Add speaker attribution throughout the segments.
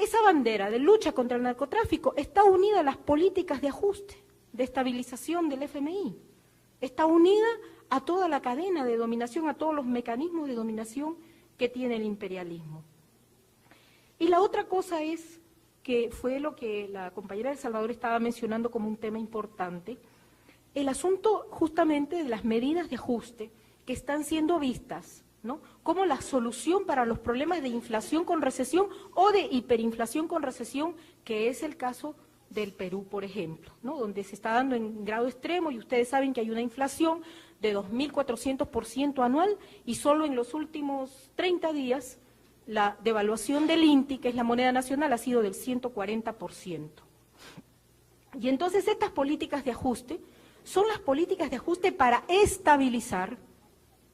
Speaker 1: esa bandera de lucha contra el narcotráfico está unida a las políticas de ajuste, de estabilización del FMI, está unida a toda la cadena de dominación, a todos los mecanismos de dominación que tiene el imperialismo. Y la otra cosa es, que fue lo que la compañera de El Salvador estaba mencionando como un tema importante, el asunto justamente de las medidas de ajuste que están siendo vistas, ¿no?, como la solución para los problemas de inflación con recesión o de hiperinflación con recesión, que es el caso del Perú, por ejemplo, ¿no?, donde se está dando en grado extremo y ustedes saben que hay una inflación de 2.400% anual y solo en los últimos 30 días la devaluación del INTI, que es la moneda nacional, ha sido del 140%. Y entonces estas políticas de ajuste son las políticas de ajuste para estabilizar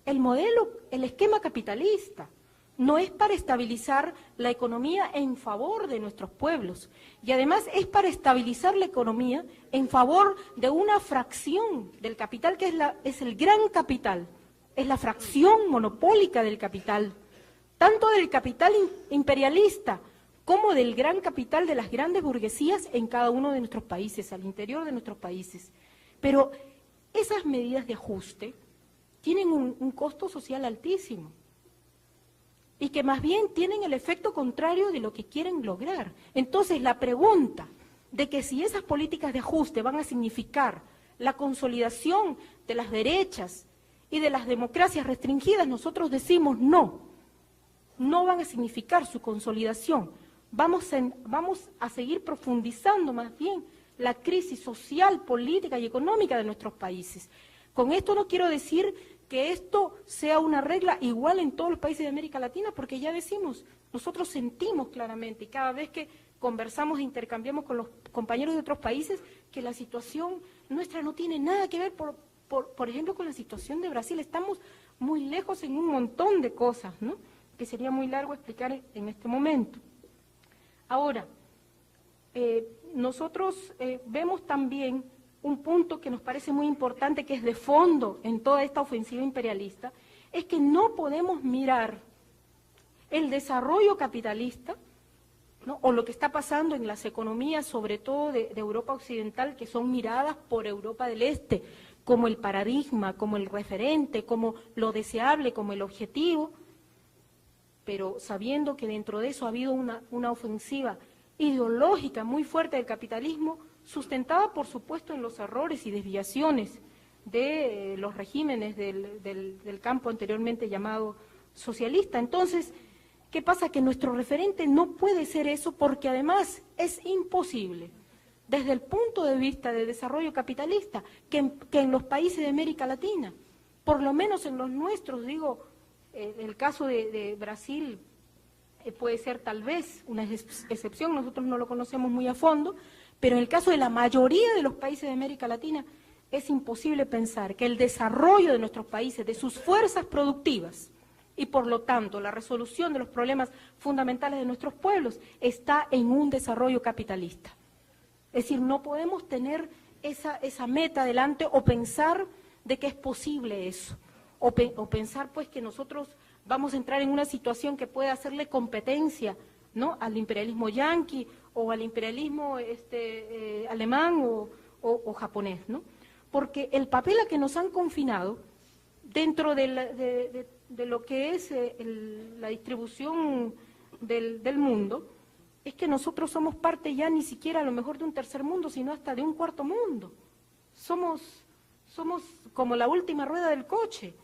Speaker 1: el modelo, el esquema capitalista. No es para estabilizar la economía en favor de nuestros pueblos. Y además es para estabilizar la economía en favor de una fracción del capital que es el gran capital, es la fracción monopólica del capital, tanto del capital imperialista como del gran capital de las grandes burguesías en cada uno de nuestros países, al interior de nuestros países. Pero esas medidas de ajuste tienen un costo social altísimo y que más bien tienen el efecto contrario de lo que quieren lograr. Entonces, la pregunta de que si esas políticas de ajuste van a significar la consolidación de las derechas y de las democracias restringidas, nosotros decimos no. No van a significar su consolidación. Vamos a seguir profundizando más bien la crisis social, política y económica de nuestros países. Con esto no quiero decir que esto sea una regla igual en todos los países de América Latina, porque ya decimos, nosotros sentimos claramente, y cada vez que conversamos e intercambiamos con los compañeros de otros países, que la situación nuestra no tiene nada que ver, por ejemplo, con la situación de Brasil. Estamos muy lejos en un montón de cosas, ¿no?, que sería muy largo explicar en este momento. Ahora, nosotros vemos también un punto que nos parece muy importante, que es de fondo en toda esta ofensiva imperialista, es que no podemos mirar el desarrollo capitalista, ¿no?, o lo que está pasando en las economías, sobre todo de Europa Occidental, que son miradas por Europa del Este, como el paradigma, como el referente, como lo deseable, como el objetivo, pero sabiendo que dentro de eso ha habido una ofensiva ideológica muy fuerte del capitalismo, sustentada por supuesto en los errores y desviaciones de los regímenes del campo anteriormente llamado socialista. Entonces, ¿qué pasa? Que nuestro referente no puede ser eso, porque además es imposible, desde el punto de vista del desarrollo capitalista, que en los países de América Latina, por lo menos en los nuestros, digo, el caso de Brasil puede ser tal vez una excepción, nosotros no lo conocemos muy a fondo, pero en el caso de la mayoría de los países de América Latina es imposible pensar que el desarrollo de nuestros países, de sus fuerzas productivas y por lo tanto la resolución de los problemas fundamentales de nuestros pueblos está en un desarrollo capitalista. Es decir, no podemos tener esa meta delante o pensar de que es posible eso. O pensar pues que nosotros vamos a entrar en una situación que pueda hacerle competencia, ¿no?, al imperialismo yanqui o al imperialismo alemán o japonés, ¿no? Porque el papel a que nos han confinado dentro de lo que es la distribución del mundo es que nosotros somos parte ya ni siquiera a lo mejor de un tercer mundo, sino hasta de un cuarto mundo. Somos como la última rueda del coche.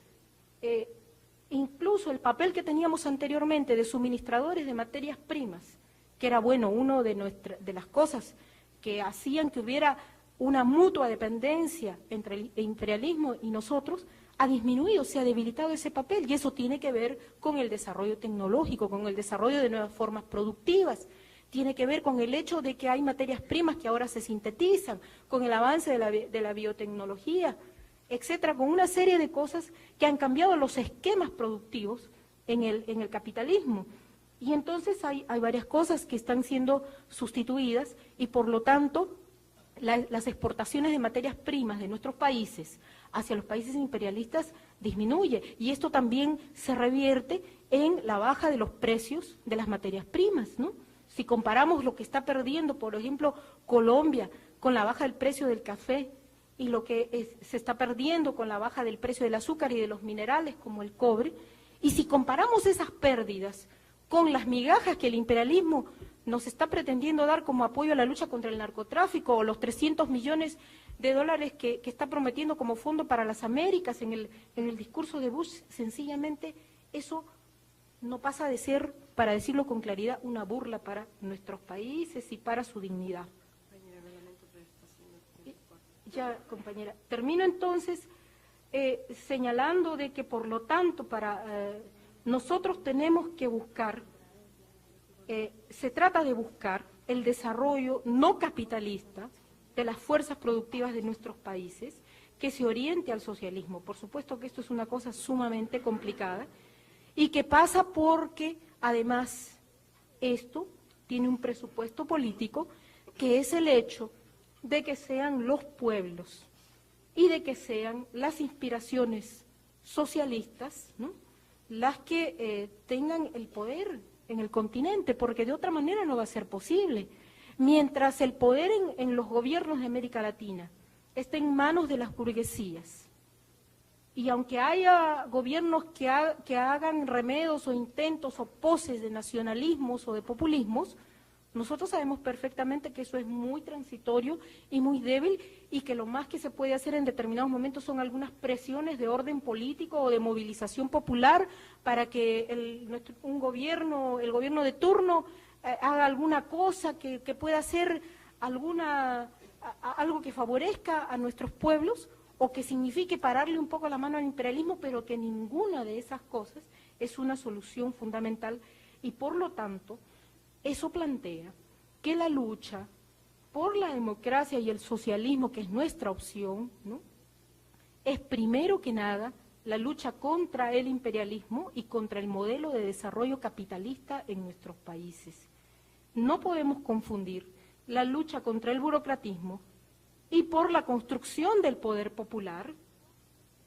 Speaker 1: Incluso el papel que teníamos anteriormente de suministradores de materias primas, que era, bueno, una de las cosas que hacían que hubiera una mutua dependencia entre el imperialismo y nosotros, ha disminuido, se ha debilitado ese papel, y eso tiene que ver con el desarrollo tecnológico, con el desarrollo de nuevas formas productivas, tiene que ver con el hecho de que hay materias primas que ahora se sintetizan, con el avance de la biotecnología, etcétera, con una serie de cosas que han cambiado los esquemas productivos en el capitalismo. Y entonces hay varias cosas que están siendo sustituidas y por lo tanto las exportaciones de materias primas de nuestros países hacia los países imperialistas disminuye, y esto también se revierte en la baja de los precios de las materias primas, ¿no? Si comparamos lo que está perdiendo, por ejemplo, Colombia con la baja del precio del café y lo que se está perdiendo con la baja del precio del azúcar y de los minerales como el cobre, y si comparamos esas pérdidas con las migajas que el imperialismo nos está pretendiendo dar como apoyo a la lucha contra el narcotráfico, o los 300 millones de dólares que está prometiendo como fondo para las Américas en el discurso de Bush, sencillamente eso no pasa de ser, para decirlo con claridad, una burla para nuestros países y para su dignidad. Ya, compañera. Termino entonces señalando de que, por lo tanto, nosotros tenemos que buscar, se trata de buscar el desarrollo no capitalista de las fuerzas productivas de nuestros países, que se oriente al socialismo. Por supuesto que esto es una cosa sumamente complicada y que pasa porque, además, esto tiene un presupuesto político, que es el hecho de que sean los pueblos y de que sean las inspiraciones socialistas, ¿no?, las que tengan el poder en el continente, porque de otra manera no va a ser posible. Mientras el poder en los gobiernos de América Latina esté en manos de las burguesías, y aunque haya gobiernos que hagan remedos o intentos o poses de nacionalismos o de populismos, nosotros sabemos perfectamente que eso es muy transitorio y muy débil, y que lo más que se puede hacer en determinados momentos son algunas presiones de orden político o de movilización popular para que el gobierno de turno haga alguna cosa que pueda hacer algo que favorezca a nuestros pueblos, o que signifique pararle un poco la mano al imperialismo, pero que ninguna de esas cosas es una solución fundamental, y por lo tanto eso plantea que la lucha por la democracia y el socialismo, que es nuestra opción, ¿no?, es primero que nada la lucha contra el imperialismo y contra el modelo de desarrollo capitalista en nuestros países. No podemos confundir la lucha contra el burocratismo y por la construcción del poder popular,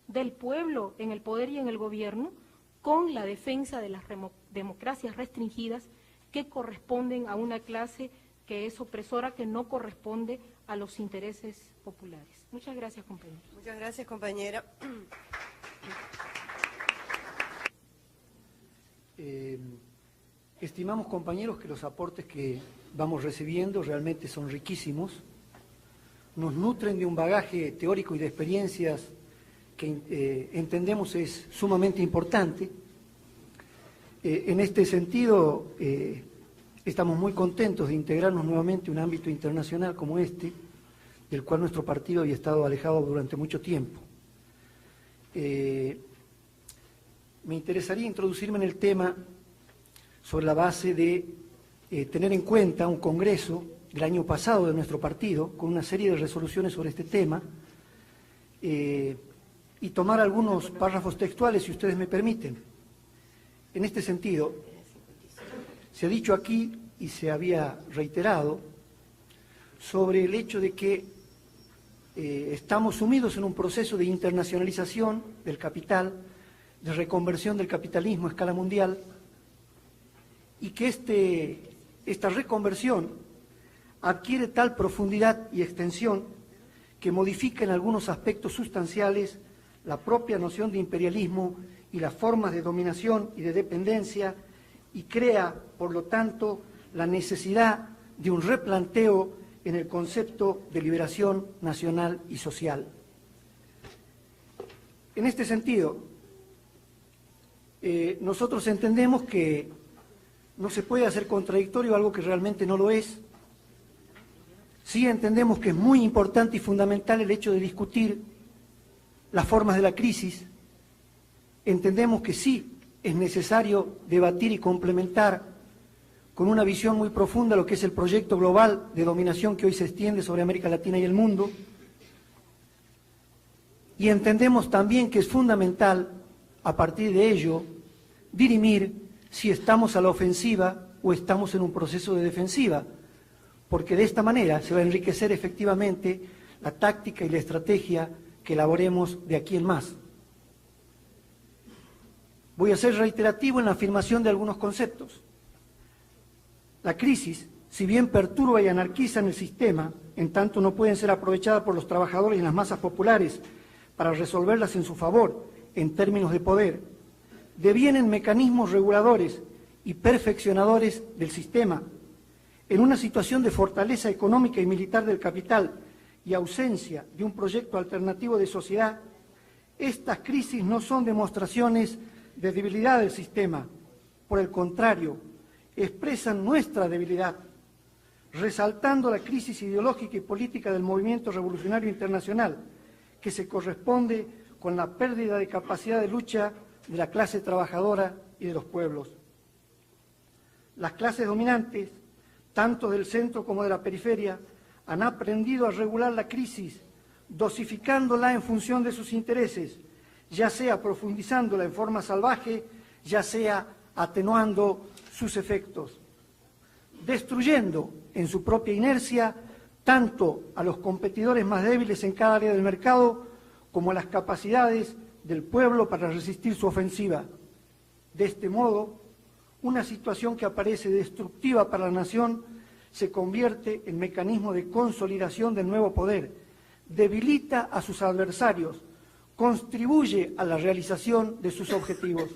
Speaker 1: del pueblo en el poder y en el gobierno, con la defensa de las democracias restringidas que corresponden a una clase que es opresora, que no corresponde a los intereses populares. Muchas gracias, compañera.
Speaker 2: Muchas gracias, compañera.
Speaker 3: Estimamos, compañeros, que los aportes que vamos recibiendo realmente son riquísimos, nos nutren de un bagaje teórico y de experiencias que entendemos es sumamente importante. En este sentido, estamos muy contentos de integrarnos nuevamente a un ámbito internacional como este, del cual nuestro partido había estado alejado durante mucho tiempo. Me interesaría introducirme en el tema sobre la base de tener en cuenta un congreso del año pasado de nuestro partido, con una serie de resoluciones sobre este tema, y tomar algunos párrafos textuales, si ustedes me permiten. En este sentido, se ha dicho aquí y se había reiterado sobre el hecho de que estamos sumidos en un proceso de internacionalización del capital, de reconversión del capitalismo a escala mundial, y que esta reconversión adquiere tal profundidad y extensión que modifica en algunos aspectos sustanciales la propia noción de imperialismo y las formas de dominación y de dependencia, y crea, por lo tanto, la necesidad de un replanteo en el concepto de liberación nacional y social. En este sentido, nosotros entendemos que no se puede hacer contradictorio algo que realmente no lo es. Sí entendemos que es muy importante y fundamental el hecho de discutir las formas de la crisis. Entendemos que sí es necesario debatir y complementar con una visión muy profunda lo que es el proyecto global de dominación que hoy se extiende sobre América Latina y el mundo. Y entendemos también que es fundamental, a partir de ello, dirimir si estamos a la ofensiva o estamos en un proceso de defensiva, porque de esta manera se va a enriquecer efectivamente la táctica y la estrategia que elaboremos de aquí en más. Voy a ser reiterativo en la afirmación de algunos conceptos. La crisis, si bien perturba y anarquiza en el sistema, en tanto no pueden ser aprovechadas por los trabajadores y las masas populares para resolverlas en su favor, en términos de poder, devienen mecanismos reguladores y perfeccionadores del sistema. En una situación de fortaleza económica y militar del capital y ausencia de un proyecto alternativo de sociedad, estas crisis no son demostraciones de debilidad del sistema. Por el contrario, expresan nuestra debilidad, resaltando la crisis ideológica y política del movimiento revolucionario internacional, que se corresponde con la pérdida de capacidad de lucha de la clase trabajadora y de los pueblos. Las clases dominantes, tanto del centro como de la periferia, han aprendido a regular la crisis, dosificándola en función de sus intereses, ya sea profundizándola en forma salvaje, ya sea atenuando sus efectos, destruyendo en su propia inercia tanto a los competidores más débiles en cada área del mercado como a las capacidades del pueblo para resistir su ofensiva. De este modo, una situación que aparece destructiva para la nación se convierte en mecanismo de consolidación del nuevo poder, debilita a sus adversarios, contribuye a la realización de sus objetivos.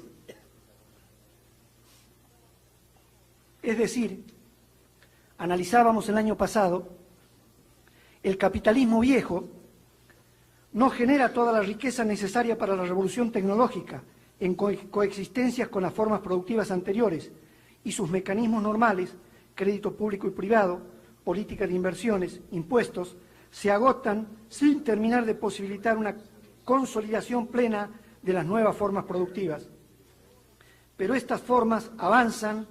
Speaker 3: Es decir, analizábamos el año pasado, el capitalismo viejo no genera toda la riqueza necesaria para la revolución tecnológica en coexistencias con las formas productivas anteriores y sus mecanismos normales, crédito público y privado, política de inversiones, impuestos, se agotan sin terminar de posibilitar una consolidación plena de las nuevas formas productivas. Pero estas formas avanzan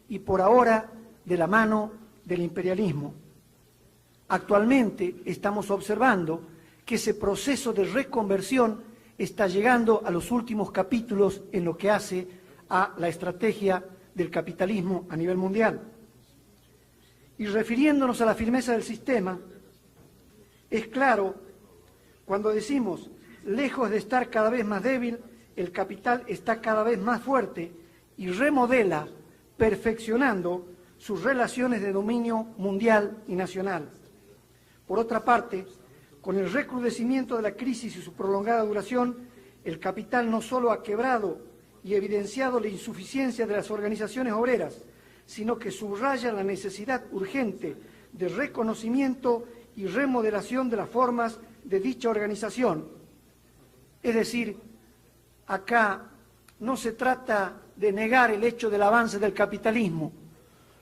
Speaker 3: y por ahora de la mano del imperialismo. Actualmente estamos observando que ese proceso de reconversión está llegando a los últimos capítulos en lo que hace a la estrategia del capitalismo a nivel mundial. Y refiriéndonos a la firmeza del sistema, es claro, cuando decimos, lejos de estar cada vez más débil, el capital está cada vez más fuerte y remodela, perfeccionando sus relaciones de dominio mundial y nacional. Por otra parte, con el recrudecimiento de la crisis y su prolongada duración, el capital no solo ha quebrado y evidenciado la insuficiencia de las organizaciones obreras, sino que subraya la necesidad urgente de reconocimiento y remodelación de las formas de dicha organización. Es decir, acá no se trata de negar el hecho del avance del capitalismo.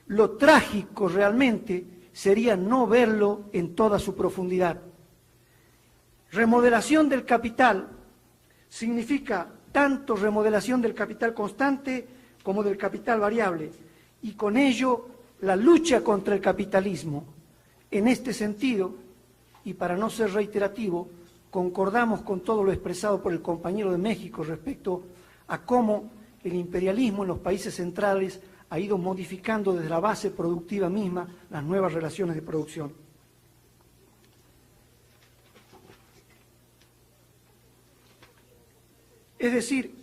Speaker 3: Lo trágico realmente sería no verlo en toda su profundidad. Remodelación del capital significa tanto remodelación del capital constante como del capital variable, y con ello la lucha contra el capitalismo. En este sentido, y para no ser reiterativo, concordamos con todo lo expresado por el compañero de México respecto a cómo el imperialismo en los países centrales ha ido modificando desde la base productiva misma las nuevas relaciones de producción. Es decir,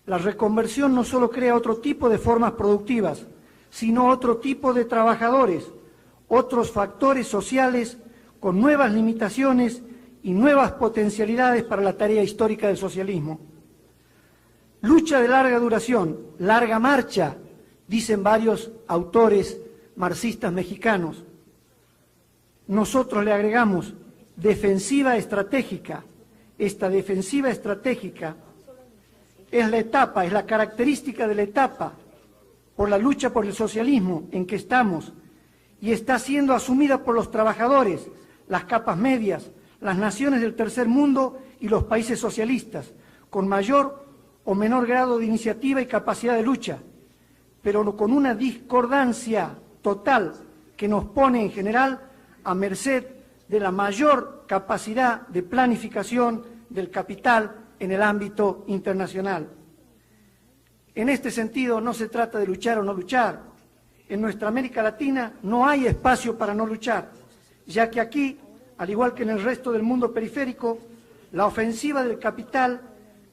Speaker 3: la reconversión no solo crea otro tipo de formas productivas, sino otro tipo de trabajadores, otros factores sociales con nuevas limitaciones y nuevas potencialidades para la tarea histórica del socialismo. Lucha de larga duración, larga marcha, dicen varios autores marxistas mexicanos. Nosotros le agregamos defensiva estratégica. Esta defensiva estratégica es la etapa, es la característica de la etapa por la lucha por el socialismo en que estamos y está siendo asumida por los trabajadores, las capas medias, las naciones del tercer mundo y los países socialistas, con mayor o menor grado de iniciativa y capacidad de lucha, pero con una discordancia total que nos pone en general a merced de la mayor capacidad de planificación del capital en el ámbito internacional. En este sentido, no se trata de luchar o no luchar. En nuestra América Latina no hay espacio para no luchar, ya que aquí, al igual que en el resto del mundo periférico, la ofensiva del capital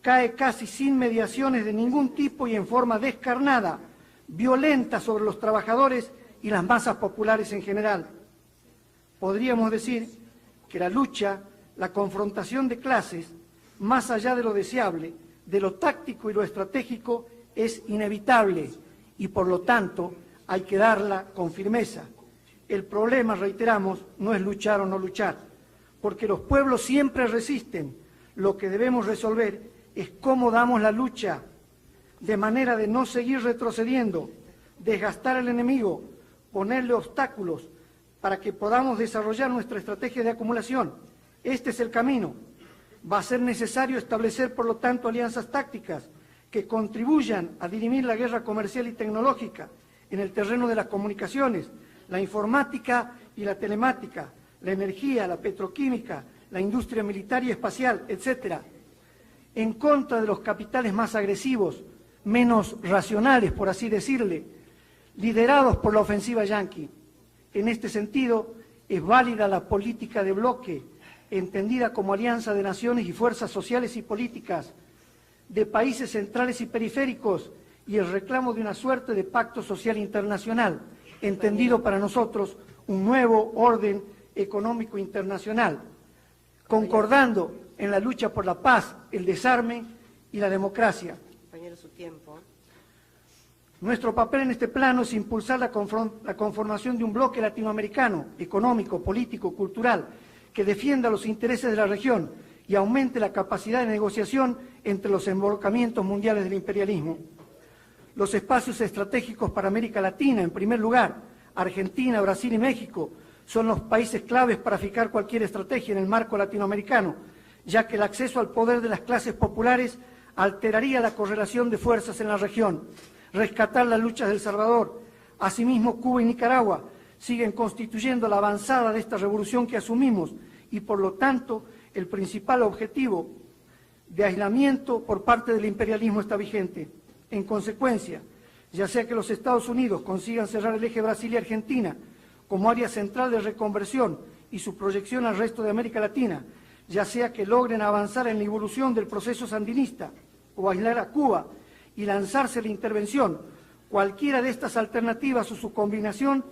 Speaker 3: cae casi sin mediaciones de ningún tipo y en forma descarnada, violenta sobre los trabajadores y las masas populares en general. Podríamos decir que la lucha, la confrontación de clases, más allá de lo deseable, de lo táctico y lo estratégico, es inevitable y por lo tanto hay que darla con firmeza. El problema, reiteramos, no es luchar o no luchar, porque los pueblos siempre resisten. Lo que debemos resolver es cómo damos la lucha, de manera de no seguir retrocediendo, desgastar al enemigo, ponerle obstáculos para que podamos desarrollar nuestra estrategia de acumulación. Este es el camino. Va a ser necesario establecer, por lo tanto, alianzas tácticas que contribuyan a dirimir la guerra comercial y tecnológica en el terreno de las comunicaciones, la informática y la telemática, la energía, la petroquímica, la industria militar y espacial, etcétera, en contra de los capitales más agresivos, menos racionales, por así decirle, liderados por la ofensiva yanqui. En este sentido, es válida la política de bloque, entendida como alianza de naciones y fuerzas sociales y políticas, de países centrales y periféricos, y el reclamo de una suerte de pacto social internacional, entendido para nosotros un nuevo orden económico internacional, concordando en la lucha por la paz, el desarme y la democracia.
Speaker 2: Compañero, su tiempo.
Speaker 3: Nuestro papel en este plano es impulsar la conformación de un bloque latinoamericano, económico, político, cultural, que defienda los intereses de la región y aumente la capacidad de negociación entre los embolcamientos mundiales del imperialismo. Los espacios estratégicos para América Latina, en primer lugar, Argentina, Brasil y México, son los países claves para fijar cualquier estrategia en el marco latinoamericano, ya que el acceso al poder de las clases populares alteraría la correlación de fuerzas en la región. Rescatar las luchas del Salvador. Asimismo, Cuba y Nicaragua siguen constituyendo la avanzada de esta revolución que asumimos y, por lo tanto, el principal objetivo de aislamiento por parte del imperialismo está vigente. En consecuencia, ya sea que los Estados Unidos consigan cerrar el eje Brasil y Argentina como área central de reconversión y su proyección al resto de América Latina, ya sea que logren avanzar en la evolución del proceso sandinista o aislar a Cuba y lanzarse la intervención, cualquiera de estas alternativas o su combinación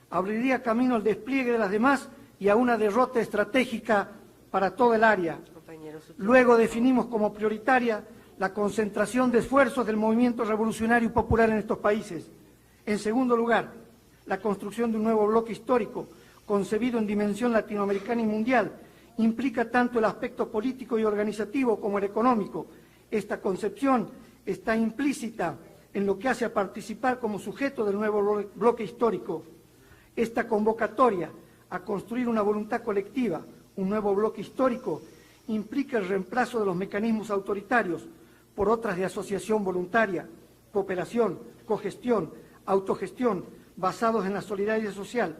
Speaker 3: abriría camino al despliegue de las demás y a una derrota estratégica para toda el área. Luego definimos como prioritaria la concentración de esfuerzos del movimiento revolucionario y popular en estos países. En segundo lugar, la construcción de un nuevo bloque histórico, concebido en dimensión latinoamericana y mundial, implica tanto el aspecto político y organizativo como el económico. Esta concepción está implícita en lo que hace a participar como sujeto del nuevo bloque histórico. Esta convocatoria a construir una voluntad colectiva, un nuevo bloque histórico, implica el reemplazo de los mecanismos autoritarios por otras de asociación voluntaria, cooperación, cogestión, autogestión, basados en la solidaridad social.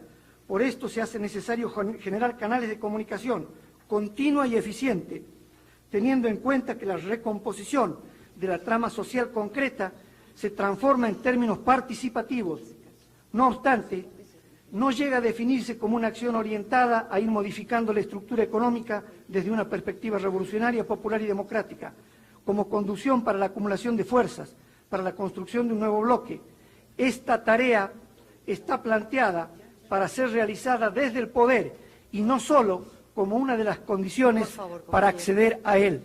Speaker 3: Por esto se hace necesario generar canales de comunicación continua y eficiente, teniendo en cuenta que la recomposición de la trama social concreta se transforma en términos participativos. No obstante, no llega a definirse como una acción orientada a ir modificando la estructura económica desde una perspectiva revolucionaria, popular y democrática, como conducción para la acumulación de fuerzas, para la construcción de un nuevo bloque. Esta tarea está planteada para ser realizada desde el poder y no solo como una de las condiciones para acceder a él.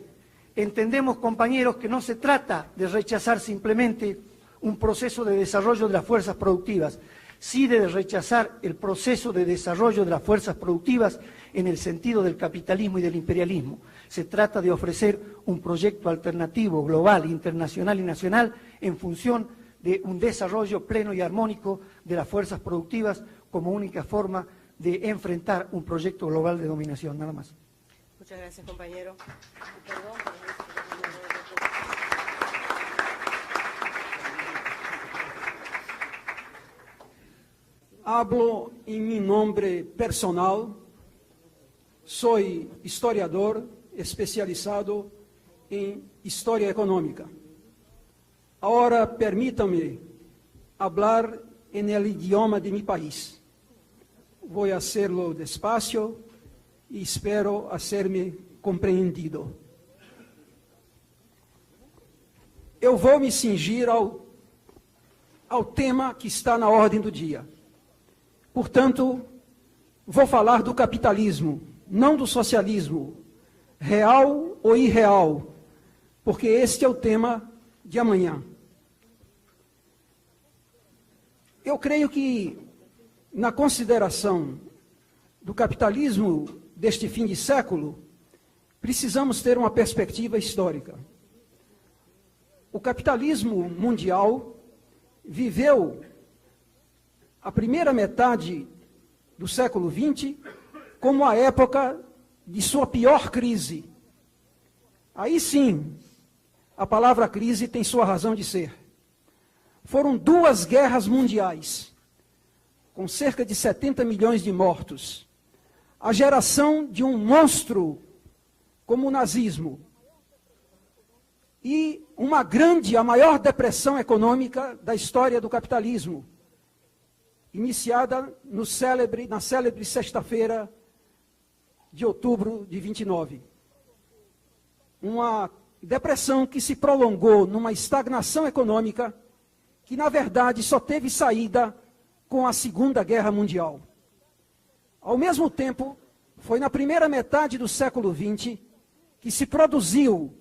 Speaker 3: Entendemos, compañeros, que no se trata de rechazar simplemente un proceso de desarrollo de las fuerzas productivas, sí de rechazar el proceso de desarrollo de las fuerzas productivas en el sentido del capitalismo y del imperialismo. Se trata de ofrecer un proyecto alternativo, global, internacional y nacional en función de un desarrollo pleno y armónico de las fuerzas productivas como única forma de enfrentar un proyecto global de dominación. Nada más.
Speaker 2: Muchas gracias, compañero.
Speaker 4: Hablo en mi nombre personal. Soy historiador especializado en historia económica. Ahora permítanme hablar en el idioma de mi país. Voy a hacerlo despacio y espero hacerme compreendido. Eu vou me cingir ao tema que está na ordem do dia. Portanto, vou falar do capitalismo, não do socialismo, real ou irreal, porque este é o tema de amanhã. Eu creio que, na consideração do capitalismo deste fim de século, precisamos ter uma perspectiva histórica. O capitalismo mundial viveu a primeira metade do século XX como a época de sua pior crise. Aí sim, a palavra crise tem sua razão de ser. Foram 2 guerras mundiais, com cerca de 70 milhões de mortos. A geração de um monstro como o nazismo. E a maior depressão econômica da história do capitalismo, iniciada na célebre sexta-feira de outubro de 29. Uma depressão que se prolongou numa estagnação econômica que, na verdade, só teve saída com a Segunda Guerra Mundial. Ao mesmo tempo, foi na primeira metade do século XX que se produziu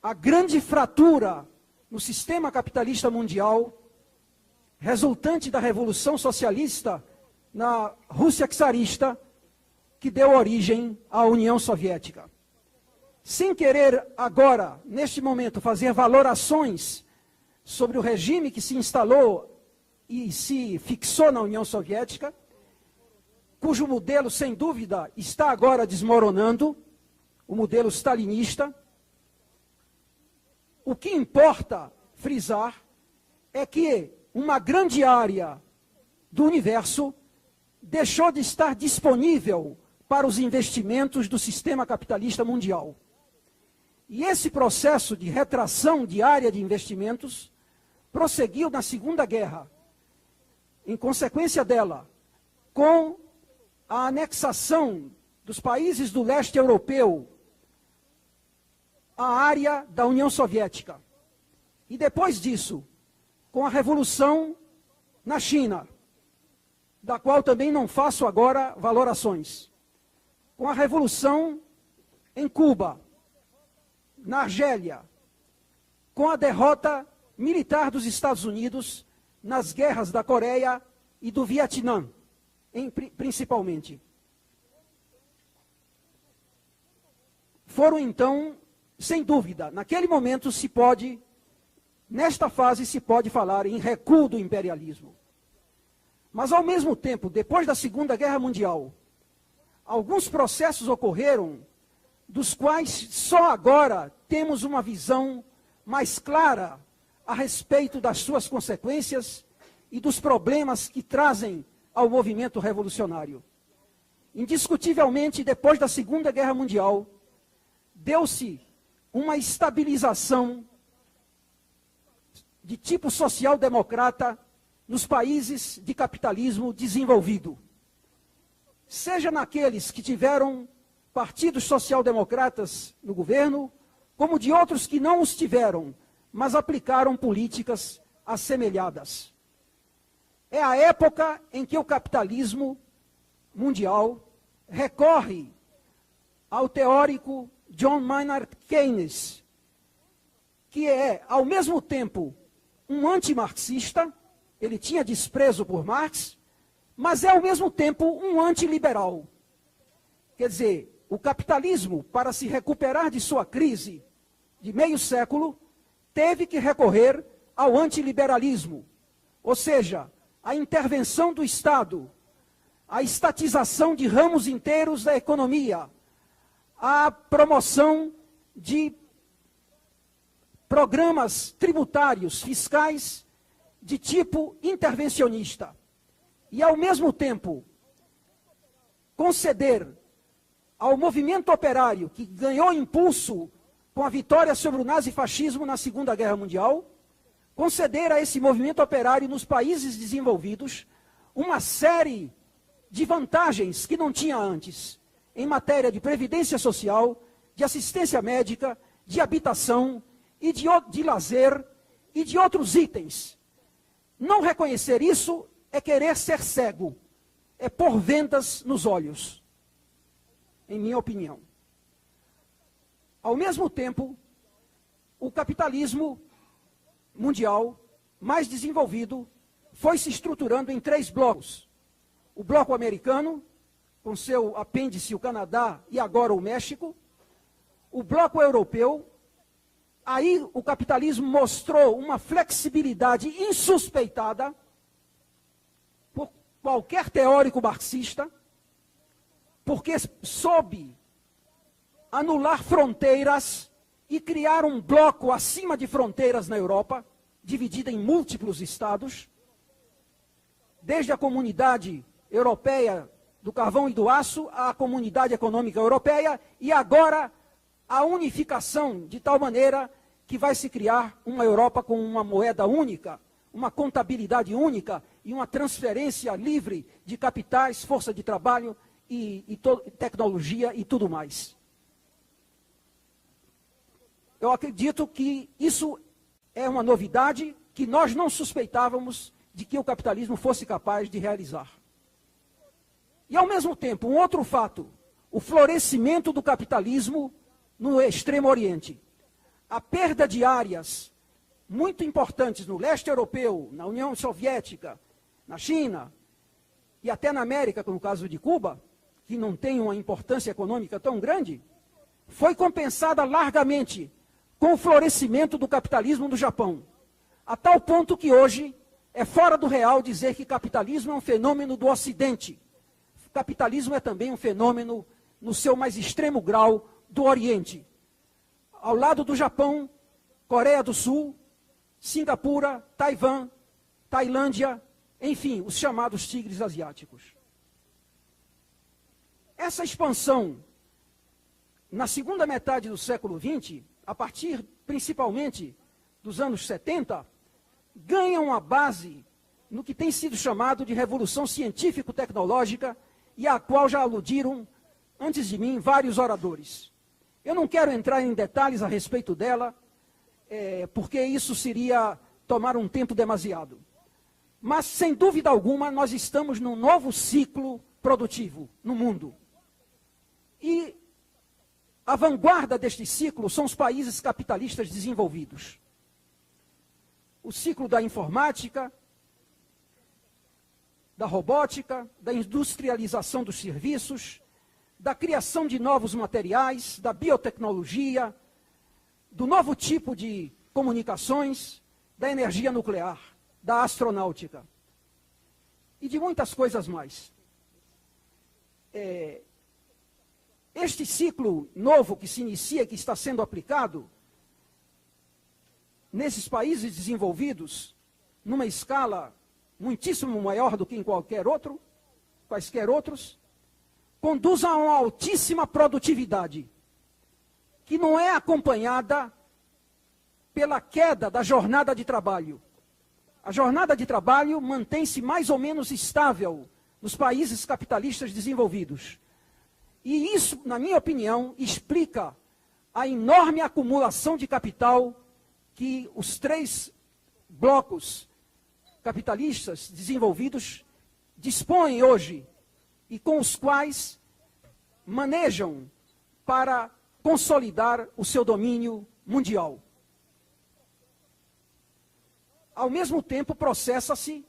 Speaker 4: a grande fratura no sistema capitalista mundial, resultante da Revolução Socialista na Rússia czarista, que deu origem à União Soviética. Sem querer agora, neste momento, fazer valorações sobre o regime que se instalou e se fixou na União Soviética, cujo modelo, sem dúvida, está agora desmoronando, o modelo stalinista. O que importa frisar é que uma grande área do universo deixou de estar disponível para os investimentos do sistema capitalista mundial. E esse processo de retração de área de investimentos prosseguiu na Segunda Guerra. Em consequência dela, com a anexação dos países do leste europeu à área da União Soviética. E depois disso, com a Revolução na China, da qual também não faço agora valorações. Com a Revolução em Cuba, na Argélia, com a derrota militar dos Estados Unidos nas guerras da Coreia e do Vietnã, principalmente. Foram então, sem dúvida, naquele momento nesta fase se pode falar em recuo do imperialismo. Mas ao mesmo tempo, depois da Segunda Guerra Mundial, alguns processos ocorreram, dos quais só agora temos uma visão mais clara a respeito das suas consequências e dos problemas que trazem ao movimento revolucionário. Indiscutivelmente, depois da Segunda Guerra Mundial, deu-se uma estabilização de tipo social-democrata nos países de capitalismo desenvolvido. Seja naqueles que tiveram partidos social-democratas no governo, como de outros que não os tiveram, mas aplicaram políticas assemelhadas. É a época em que o capitalismo mundial recorre ao teórico John Maynard Keynes, que é, ao mesmo tempo, um antimarxista, ele tinha desprezo por Marx, mas é, ao mesmo tempo, um antiliberal. Quer dizer, o capitalismo, para se recuperar de sua crise de meio século, teve que recorrer ao antiliberalismo, ou seja, a intervenção do Estado, a estatização de ramos inteiros da economia, a promoção de programas tributários, fiscais, de tipo intervencionista. E, ao mesmo tempo, conceder ao movimento operário, que ganhou impulso com a vitória sobre o nazifascismo na Segunda Guerra Mundial, conceder a esse movimento operário nos países desenvolvidos uma série de vantagens que não tinha antes, em matéria de previdência social, de assistência médica, de habitação e de lazer e de outros itens. Não reconhecer isso é querer ser cego. é pôr vendas nos olhos, em minha opinião. Ao mesmo tempo, o capitalismo mundial mais desenvolvido foi se estruturando em 3 blocos. O bloco americano, com seu apêndice o Canadá e agora o México. O bloco europeu, aí o capitalismo mostrou uma flexibilidade insuspeitada por qualquer teórico marxista, porque soube anular fronteiras e criar um bloco acima de fronteiras na Europa, dividida em múltiplos estados, desde a comunidade europeia do carvão e do aço, à comunidade econômica europeia, e agora a unificação de tal maneira que vai se criar uma Europa com uma moeda única, uma contabilidade única e uma transferência livre de capitais, força de trabalho e tecnologia e tudo mais. Eu acredito que isso é uma novidade que nós não suspeitávamos de que o capitalismo fosse capaz de realizar. E, ao mesmo tempo, um outro fato, o florescimento do capitalismo no Extremo Oriente. A perda de áreas muito importantes no leste europeu, na União Soviética, na China e até na América, como no caso de Cuba, que não tem uma importância econômica tão grande, foi compensada largamente com o florescimento do capitalismo no Japão. A tal ponto que hoje é fora do real dizer que capitalismo é um fenômeno do Ocidente. Capitalismo é também um fenômeno, no seu mais extremo grau, do Oriente. Ao lado do Japão, Coreia do Sul, Singapura, Taiwan, Tailândia, enfim, os chamados tigres asiáticos. Essa expansão, na segunda metade do século XX, a partir principalmente dos anos 70, ganha uma base no que tem sido chamado de revolução científico-tecnológica e à qual já aludiram, antes de mim, vários oradores. Eu não quero entrar em detalhes a respeito dela, porque isso seria tomar um tempo demasiado. Mas, sem dúvida alguma, nós estamos num novo ciclo produtivo no mundo. E a vanguarda deste ciclo são os países capitalistas desenvolvidos. O ciclo da informática, da robótica, da industrialização dos serviços, da criação de novos materiais, da biotecnologia, do novo tipo de comunicações, da energia nuclear, da astronáutica e de muitas coisas mais. Este ciclo novo que se inicia, que está sendo aplicado nesses países desenvolvidos, numa escala muitíssimo maior do que em quaisquer outros, conduz a uma altíssima produtividade, que não é acompanhada pela queda da jornada de trabalho. A jornada de trabalho mantém-se mais ou menos estável nos países capitalistas desenvolvidos. E isso, na minha opinião, explica a enorme acumulação de capital que os 3 blocos capitalistas desenvolvidos dispõem hoje e com os quais manejam para consolidar o seu domínio mundial. Ao mesmo tempo, processa-se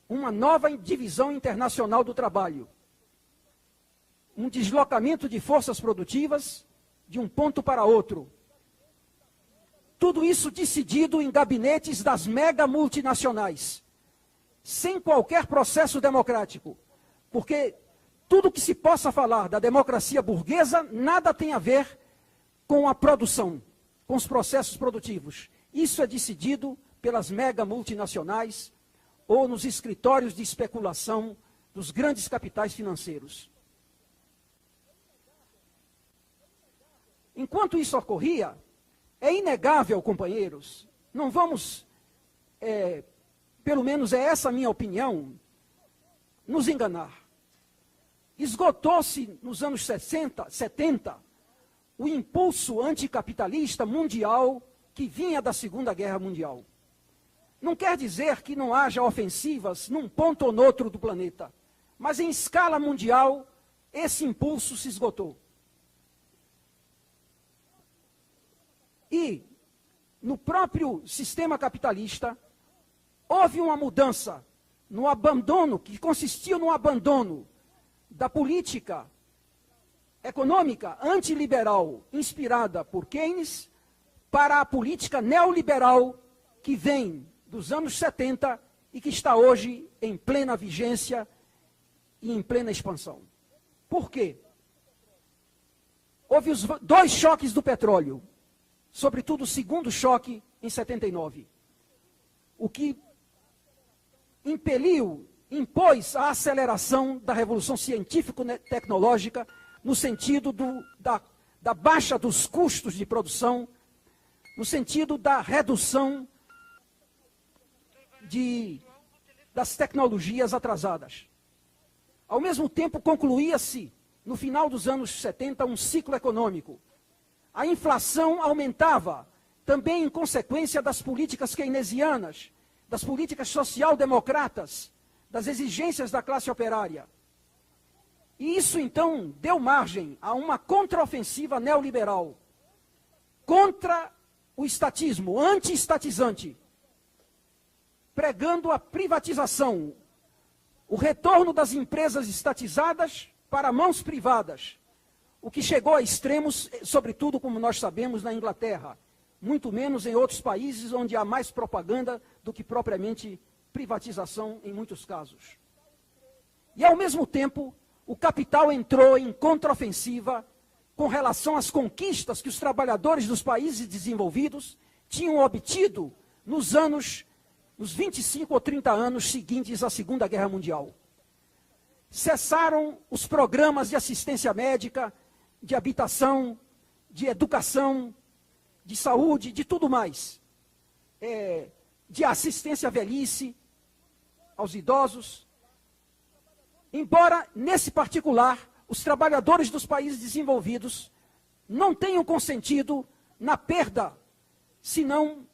Speaker 4: uma nova divisão internacional do trabalho, um deslocamento de forças produtivas de um ponto para outro. Tudo isso decidido em gabinetes das mega multinacionais, sem qualquer processo democrático, porque tudo que se possa falar da democracia burguesa nada tem a ver com a produção, com os processos produtivos. Isso é decidido pelas mega multinacionais ou nos escritórios de especulação dos grandes capitais financeiros. Enquanto isso ocorria, é inegável, companheiros, não vamos, pelo menos é essa a minha opinião, nos enganar. Esgotou-se nos anos 70 o impulso anticapitalista mundial que vinha da Segunda Guerra Mundial. Não quer dizer que não haja ofensivas num ponto ou noutro do planeta, Mas em escala mundial, esse impulso se esgotou. E, no próprio sistema capitalista, houve uma mudança no abandono, que consistia no abandono da política econômica antiliberal inspirada por Keynes para a política neoliberal que vem dos anos 70 e que está hoje em plena vigência e em plena expansão. Por quê? Houve os dois choques do petróleo, sobretudo o segundo choque em 79, o que impôs a aceleração da revolução científico-tecnológica no sentido da baixa dos custos de produção, no sentido da redução das tecnologias atrasadas. Ao mesmo tempo, concluía-se, no final dos anos 70, um ciclo econômico. A inflação aumentava, também em consequência das políticas keynesianas, das políticas social-democratas, das exigências da classe operária. E isso, então, deu margem a uma contraofensiva neoliberal contra o estatismo, anti-estatizante, pregando a privatização, o retorno das empresas estatizadas para mãos privadas, o que chegou a extremos, sobretudo, como nós sabemos, na Inglaterra, muito menos em outros países onde há mais propaganda do que propriamente privatização em muitos casos. E, ao mesmo tempo, o capital entrou em contraofensiva com relação às conquistas que os trabalhadores dos países desenvolvidos tinham obtido nos 25 ou 30 anos seguintes à Segunda Guerra Mundial. Cessaram os programas de assistência médica, de habitação, de educação, de saúde, de tudo mais. De assistência à velhice, aos idosos. Embora, nesse particular, os trabalhadores dos países desenvolvidos não tenham consentido na perda, senão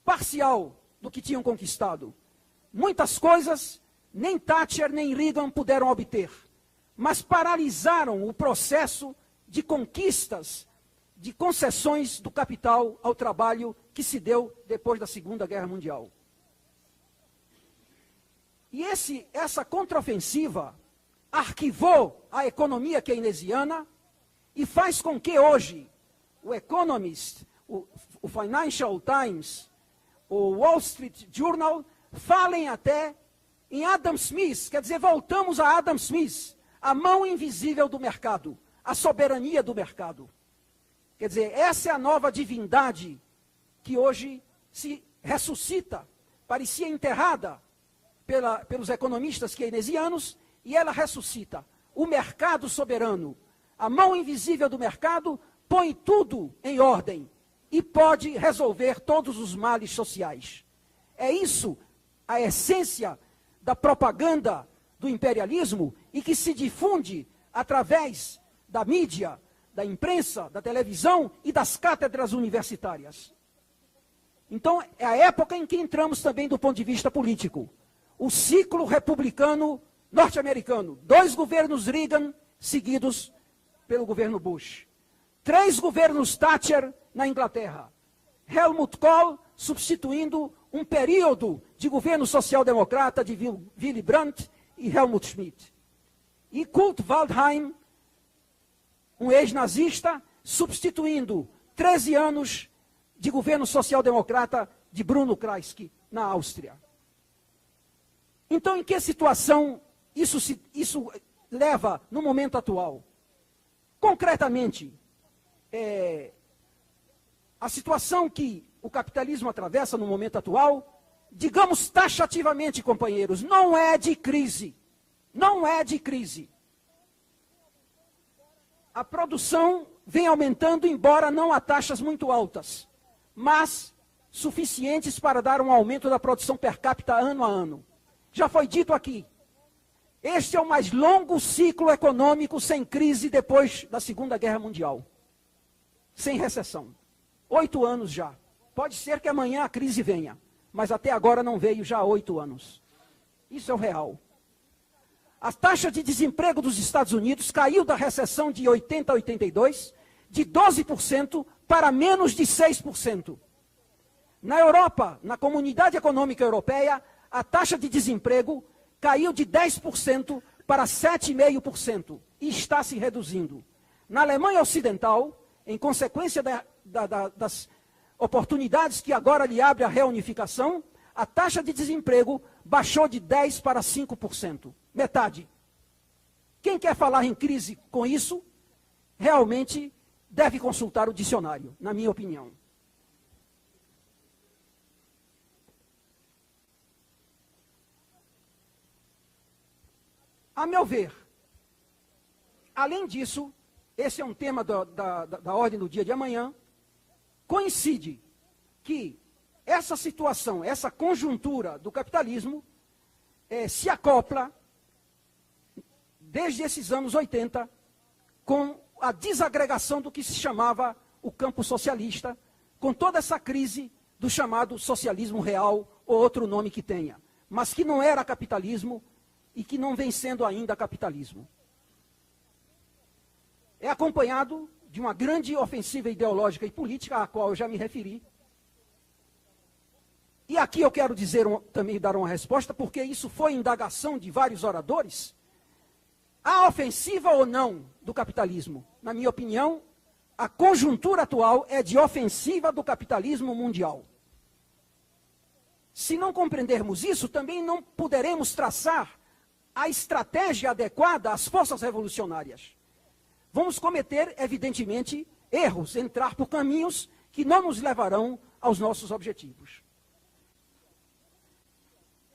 Speaker 4: parcial, do que tinham conquistado. Muitas coisas nem Thatcher nem Reagan puderam obter, mas paralisaram o processo de conquistas, de concessões do capital ao trabalho que se deu depois da Segunda Guerra Mundial. E essa contraofensiva arquivou a economia keynesiana e faz com que hoje o Economist, o Financial Times, o Wall Street Journal falem até em Adam Smith, quer dizer, voltamos a Adam Smith, a mão invisível do mercado, a soberania do mercado. Quer dizer, essa é a nova divindade que hoje se ressuscita, parecia enterrada pelos economistas keynesianos, e ela ressuscita. O mercado soberano, a mão invisível do mercado, põe tudo em ordem e pode resolver todos os males sociais. É isso a essência da propaganda do imperialismo e que se difunde através da mídia, da imprensa, da televisão e das cátedras universitárias. Então, é a época em que entramos também do ponto de vista político. O ciclo republicano norte-americano. 2 governos Reagan seguidos pelo governo Bush. 3 governos Thatcher na Inglaterra. Helmut Kohl substituindo um período de governo social-democrata de Willy Brandt e Helmut Schmidt. E Kurt Waldheim, um ex-nazista, substituindo 13 anos de governo social-democrata de Bruno Kreisky, na Áustria. Então, em que situação isso leva no momento atual? Concretamente, a situação que o capitalismo atravessa no momento atual, digamos taxativamente, companheiros, não é de crise. Não é de crise. A produção vem aumentando, embora não a taxas muito altas, mas suficientes para dar um aumento da produção per capita ano a ano. Já foi dito aqui, este é o mais longo ciclo econômico sem crise depois da Segunda Guerra Mundial. Sem recessão. 8 anos já. Pode ser que amanhã a crise venha, mas até agora não veio já há 8 anos. Isso é o real. A taxa de desemprego dos Estados Unidos caiu da recessão de 80 a 82, de 12% para menos de 6%. Na Europa, na Comunidade Econômica Europeia, a taxa de desemprego caiu de 10% para 7,5% e está se reduzindo. Na Alemanha Ocidental, em consequência das oportunidades que agora lhe abre a reunificação, a taxa de desemprego baixou de 10% para 5%. Metade. Quem quer falar em crise com isso, realmente deve consultar o dicionário, na minha opinião. A meu ver, além disso, esse é um tema da ordem do dia de amanhã, coincide que essa situação, essa conjuntura do capitalismo se acopla desde esses anos 80 com a desagregação do que se chamava o campo socialista, com toda essa crise do chamado socialismo real, ou outro nome que tenha, mas que não era capitalismo e que não vem sendo ainda capitalismo. É acompanhado de uma grande ofensiva ideológica e política, à qual eu já me referi. E aqui eu quero também dar uma resposta, porque isso foi indagação de vários oradores. Há ofensiva ou não do capitalismo? Na minha opinião, a conjuntura atual é de ofensiva do capitalismo mundial. Se não compreendermos isso, também não poderemos traçar a estratégia adequada às forças revolucionárias. Vamos cometer, evidentemente, erros, entrar por caminhos que não nos levarão aos nossos objetivos.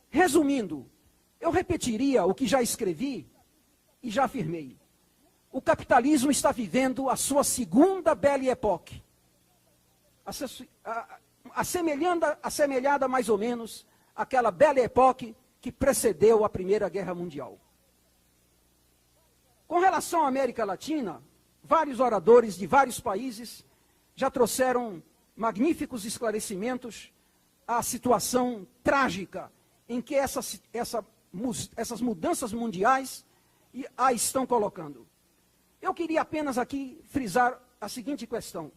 Speaker 4: Resumindo, eu repetiria o que já escrevi e já afirmei. O capitalismo está vivendo a sua segunda Belle Époque, assemelhada mais ou menos àquela Belle Époque que precedeu a Primeira Guerra Mundial. Com relação à América Latina, vários oradores de vários países já trouxeram magníficos esclarecimentos à situação trágica em que essas mudanças mundiais a estão colocando. Eu queria apenas aqui frisar a seguinte questão,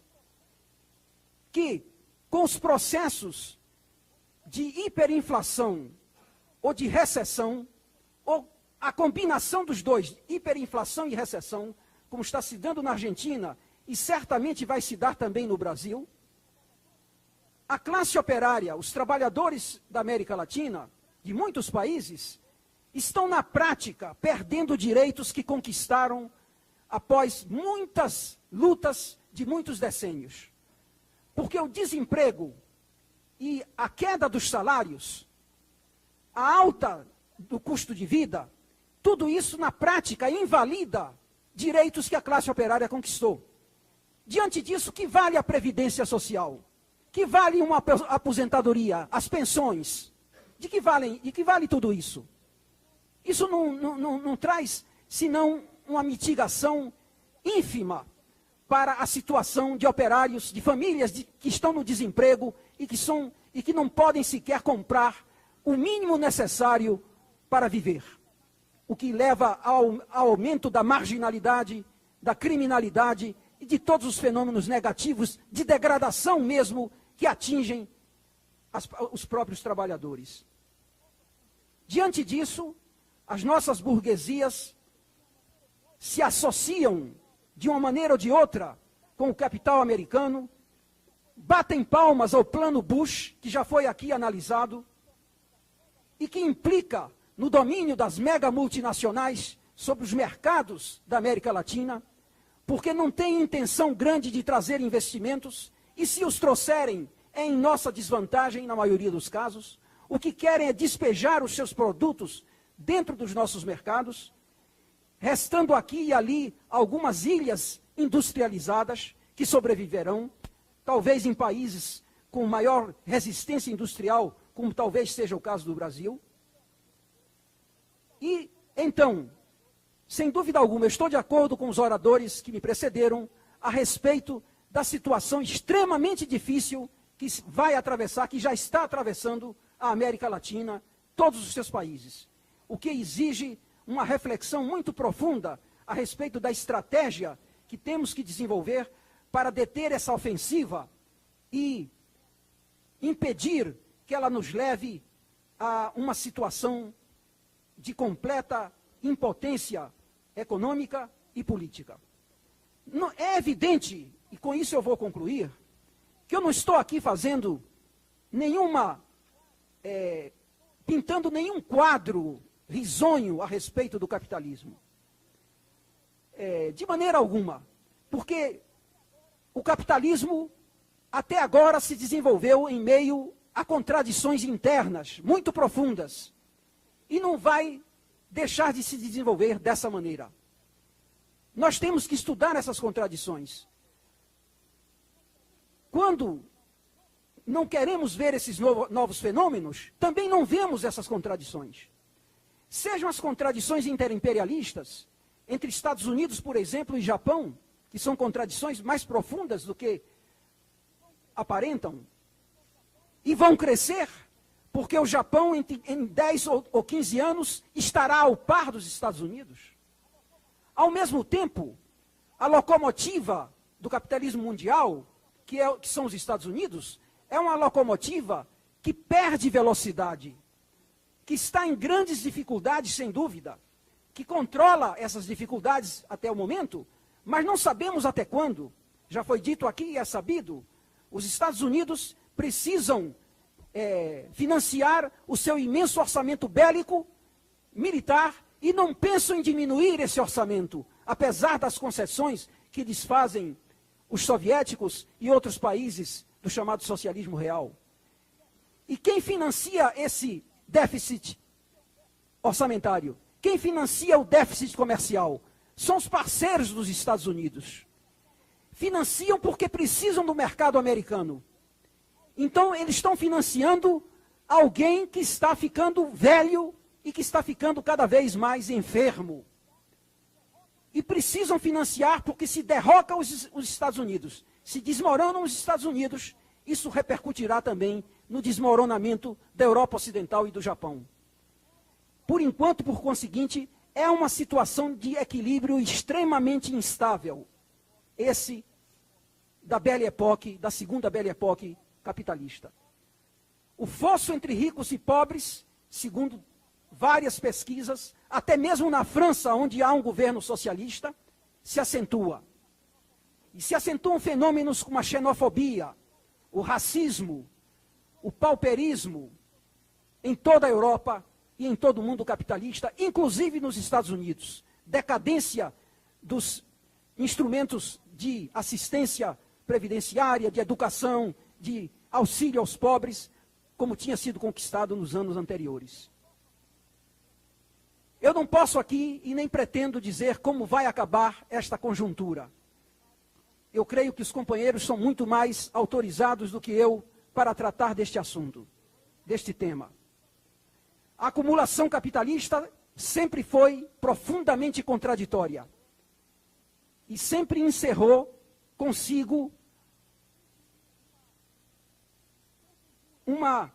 Speaker 4: que com os processos de hiperinflação ou de recessão, ou a combinação dos dois, hiperinflação e recessão, como está se dando na Argentina e certamente vai se dar também no Brasil, a classe operária, os trabalhadores da América Latina, de muitos países, estão na prática perdendo direitos que conquistaram após muitas lutas de muitos decênios. Porque o desemprego e a queda dos salários, a alta do custo de vida, tudo isso na prática invalida direitos que a classe operária conquistou. Diante disso, que vale a previdência social? Que vale uma aposentadoria, as pensões? De que vale tudo isso? Isso não traz senão uma mitigação ínfima para a situação de operários, de famílias que estão no desemprego e que não podem sequer comprar o mínimo necessário para viver. O que leva ao aumento da marginalidade, da criminalidade e de todos os fenômenos negativos, de degradação mesmo, que atingem os próprios trabalhadores. Diante disso, as nossas burguesias se associam, de uma maneira ou de outra, com o capital americano, batem palmas ao plano Bush, que já foi aqui analisado, e que implica no domínio das mega multinacionais sobre os mercados da América Latina, porque não tem intenção grande de trazer investimentos, e se os trouxerem, é em nossa desvantagem, na maioria dos casos. O que querem é despejar os seus produtos dentro dos nossos mercados, restando aqui e ali algumas ilhas industrializadas que sobreviverão, talvez em países com maior resistência industrial, como talvez seja o caso do Brasil. E, então, sem dúvida alguma, eu estou de acordo com os oradores que me precederam a respeito da situação extremamente difícil que vai atravessar, que já está atravessando a América Latina, todos os seus países. O que exige uma reflexão muito profunda a respeito da estratégia que temos que desenvolver para deter essa ofensiva e impedir que ela nos leve a uma situação de completa impotência econômica e política. É evidente, e com isso eu vou concluir, que eu não estou aqui fazendo pintando nenhum quadro risonho a respeito do capitalismo. De maneira alguma, porque o capitalismo até agora se desenvolveu em meio a contradições internas muito profundas e não vai deixar de se desenvolver dessa maneira. Nós temos que estudar essas contradições. Quando não queremos ver esses novos fenômenos, também não vemos essas contradições. Sejam as contradições interimperialistas, entre Estados Unidos, por exemplo, e Japão, que são contradições mais profundas do que aparentam, e vão crescer, porque o Japão, em 10 ou 15 anos, estará ao par dos Estados Unidos. Ao mesmo tempo, a locomotiva do capitalismo mundial, que são os Estados Unidos, é uma locomotiva que perde velocidade, que está em grandes dificuldades, sem dúvida, que controla essas dificuldades até o momento, mas não sabemos até quando. Já foi dito aqui e é sabido, os Estados Unidos precisam financiar o seu imenso orçamento bélico, militar, e não pensam em diminuir esse orçamento, apesar das concessões que lhes fazem os soviéticos e outros países do chamado socialismo real. E quem financia esse déficit orçamentário? Quem financia o déficit comercial? São os parceiros dos Estados Unidos. Financiam porque precisam do mercado americano. Então, eles estão financiando alguém que está ficando velho e que está ficando cada vez mais enfermo. E precisam financiar porque se derroca os Estados Unidos, se desmoronam os Estados Unidos, isso repercutirá também no desmoronamento da Europa Ocidental e do Japão. Por enquanto, por conseguinte, é uma situação de equilíbrio extremamente instável. Esse da Belle Époque, da segunda Belle Époque capitalista. O fosso entre ricos e pobres, segundo várias pesquisas, até mesmo na França, onde há um governo socialista, se acentua. E se acentuam fenômenos como a xenofobia, o racismo, o pauperismo, em toda a Europa e em todo o mundo capitalista, inclusive nos Estados Unidos. Decadência dos instrumentos de assistência previdenciária, de educação, de auxílio aos pobres, como tinha sido conquistado nos anos anteriores. Eu não posso aqui e nem pretendo dizer como vai acabar esta conjuntura. Eu creio que os companheiros são muito mais autorizados do que eu para tratar deste assunto, deste tema. A acumulação capitalista sempre foi profundamente contraditória e sempre encerrou consigo uma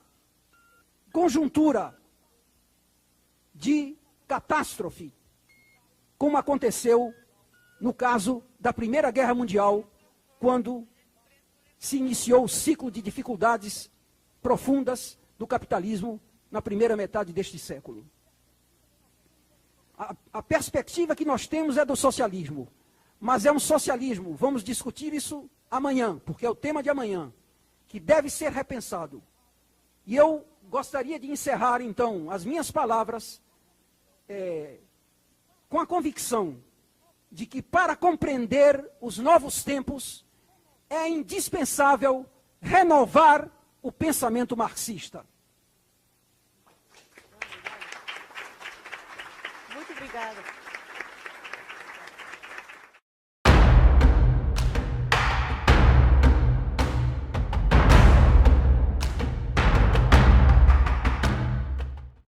Speaker 4: conjuntura de catástrofe, como aconteceu no caso da Primeira Guerra Mundial, quando se iniciou o ciclo de dificuldades profundas do capitalismo na primeira metade deste século. A perspectiva que nós temos é do socialismo, mas é um socialismo, vamos discutir isso amanhã, porque é o tema de amanhã, que deve ser repensado. E eu gostaria de encerrar, então, as minhas palavras com a convicção de que, para compreender os novos tempos, é indispensável renovar o pensamento marxista.
Speaker 2: Muito obrigada.